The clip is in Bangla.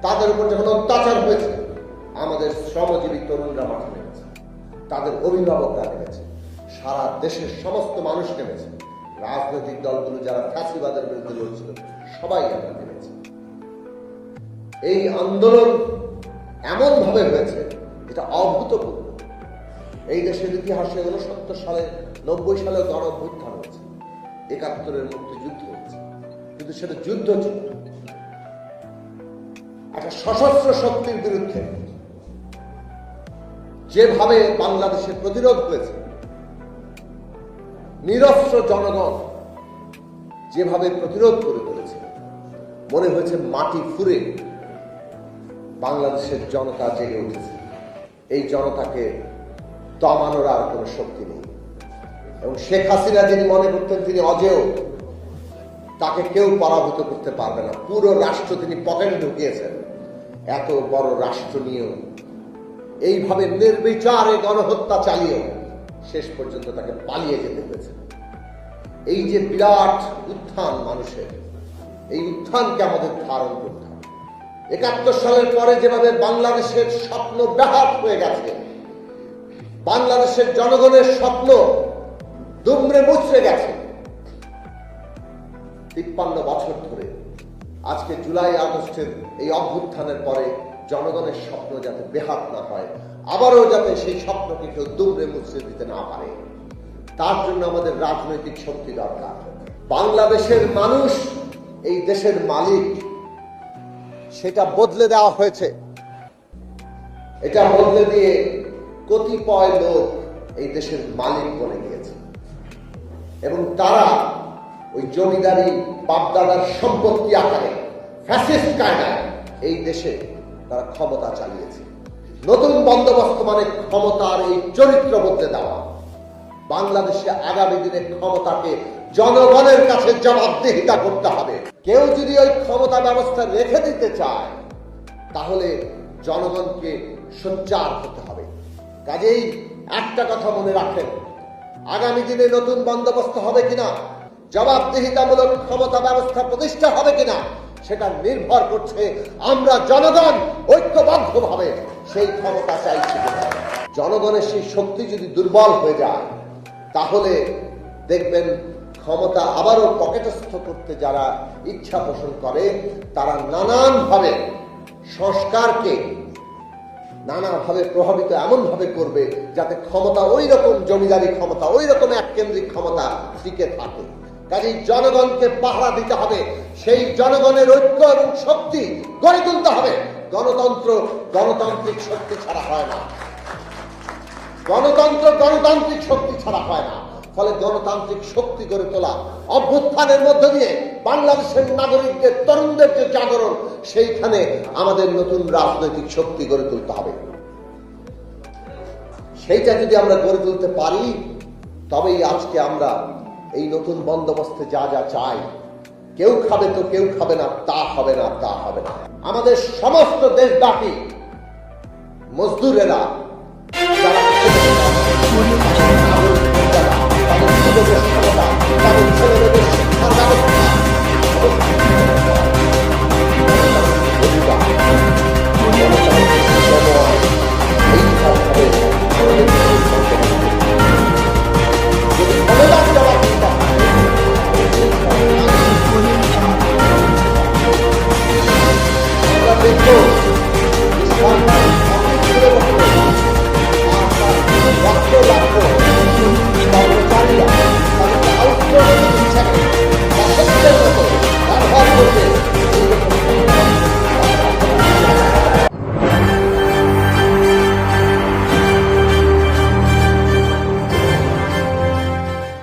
তাদের উপর যখন অত্যাচার হয়েছে, আমাদের শ্রমজীবী তরুণরা মাঠে নেমেছে, তাদের অভিভাবকরা নেমেছে, সারা দেশের সমস্ত মানুষ নেমেছে, রাজনৈতিক দলগুলো যারা ফ্যাসিবাদের বিরুদ্ধে লড়ছিল সবাই আমরা নেমেছি। এই আন্দোলন এমন ভাবে হয়েছে যেটা অভূতপূর্ব। এই দেশের ইতিহাসে 69 সালে 90 সালে গণ অভ্যুত্থান হয়েছে, 71-এর মুক্তিযুদ্ধ হয়েছে, কিন্তু সেটা যুদ্ধ ছিল একটা সশস্ত্র শক্তির বিরুদ্ধে। যেভাবে বাংলাদেশের প্রতিরোধ হয়েছে, নিরস্ত্র জনগণ যেভাবে প্রতিরোধ করে তুলেছে, মনে হয়েছে মাটি ফুঁড়ে বাংলাদেশের জনতা জেগে উঠেছে। এই জনতাকে দমানোর আর কোনো শক্তি নেই। এবং শেখ হাসিনা যিনি মনে করতেন তিনি অজেয়, তাকে কেউ পরাভূত করতে পারবে না। পুরো রাষ্ট্র তিনি পকেটে ঢুকিয়েছেন। এত বড় রাষ্ট্র নিয়েও এইভাবে নির্বিচারে গণহত্যা চালিয়েও শেষ পর্যন্ত তাকে পালিয়ে যেতে হয়েছে। এই যে বিরাট উত্থান মানুষের, এই উত্থানকে আমাদের ধারণ করতে হবে। 71 সালের পরে যেভাবে বাংলাদেশের স্বপ্ন ব্যাহত হয়ে গেছে, বাংলাদেশের জনগণের স্বপ্ন দুমড়ে মুচড়ে গেছে 53 বছর ধরে। আজকে জুলাই আগস্টের এই অভ্যুত্থানের পরে জনগণের স্বপ্ন যাতে বেহাত না হয়, আবারও যাতে সেই স্বপ্নকে কেউ দুমড়ে মুচড়ে দিতে না পারে, তার জন্য আমাদের রাজনৈতিক শক্তি দরকার। বাংলাদেশের মানুষ এই দেশের মালিক, সেটা বদলে দেওয়া হয়েছে। এটা বদলে দিয়ে কতিপয় লোক এই দেশের মালিক বনে গিয়েছে এবং তারা ওই জমিদারি বাপদাদার সম্পত্তি আকারে ফ্যাসিস্ট কায়দায় এই দেশে তারা ক্ষমতা চালিয়েছে। নতুন বন্দোবস্ত মানে ক্ষমতার এই চরিত্র বদলে দেওয়া। বাংলাদেশে আগামী দিনে ক্ষমতাকে জনগণের কাছে জবাবদিহিতা করতে হবে। কেউ যদি ওই ক্ষমতা ব্যবস্থা রেখে দিতে চায়, তাহলে জনগণকে সোচ্চার হতে হবে। কাজেই একটা কথা মনে রাখেন, আগামী দিনে নতুন বন্দোবস্ত হবে কিনা, জবাবদিহিতামূলক ক্ষমতা ব্যবস্থা প্রতিষ্ঠা হবে কিনা, সেটা নির্ভর করছে আমরা জনগণ ঐক্যবদ্ধভাবে সেই ক্ষমতা চাইছি কিনা। জনগণের সেই শক্তি যদি দুর্বল হয়ে যায়, তাহলে দেখবেন ক্ষমতা আবারও পকেটস্থ করতে যারা ইচ্ছা পোষণ করে, তারা নানানভাবে সংস্কারকে নানাভাবে প্রভাবিত এমনভাবে করবে যাতে ক্ষমতা ওই রকম জমিদারি ক্ষমতা, ওই রকম এককেন্দ্রিক ক্ষমতা টিকে থাকে। কাজেই জনগণকে পাহারা দিতে হবে, সেই জনগণের ঐক্য এবং শক্তি গড়ে তুলতে হবে। গণতন্ত্র গণতান্ত্রিক শক্তি ছাড়া হয় না, গণতন্ত্র গণতান্ত্রিক শক্তি ছাড়া হয় না। ফলে গণতান্ত্রিক শক্তি গড়ে তোলা, অভ্যুত্থানের মধ্য দিয়ে বাংলাদেশের নাগরিকদের, তরুণদের যে জাগরণ, সেইখানে আমাদের নতুন রাজনৈতিক শক্তি গড়ে তুলতে হবে। সেইটা যদি আমরা গড়ে তুলতে পারি, তবেই আজকে আমরা এই নতুন বন্দোবস্তে যা যা চাই, কেউ খাবে তো কেউ খাবে না, তা হবে না, তা হবে না। আমাদের সমস্ত দেশব্যাপী মজদুরেরা যারা তাদের ছেলেমেয়েদের শিক্ষার ব্যবস্থা আমরা দেখব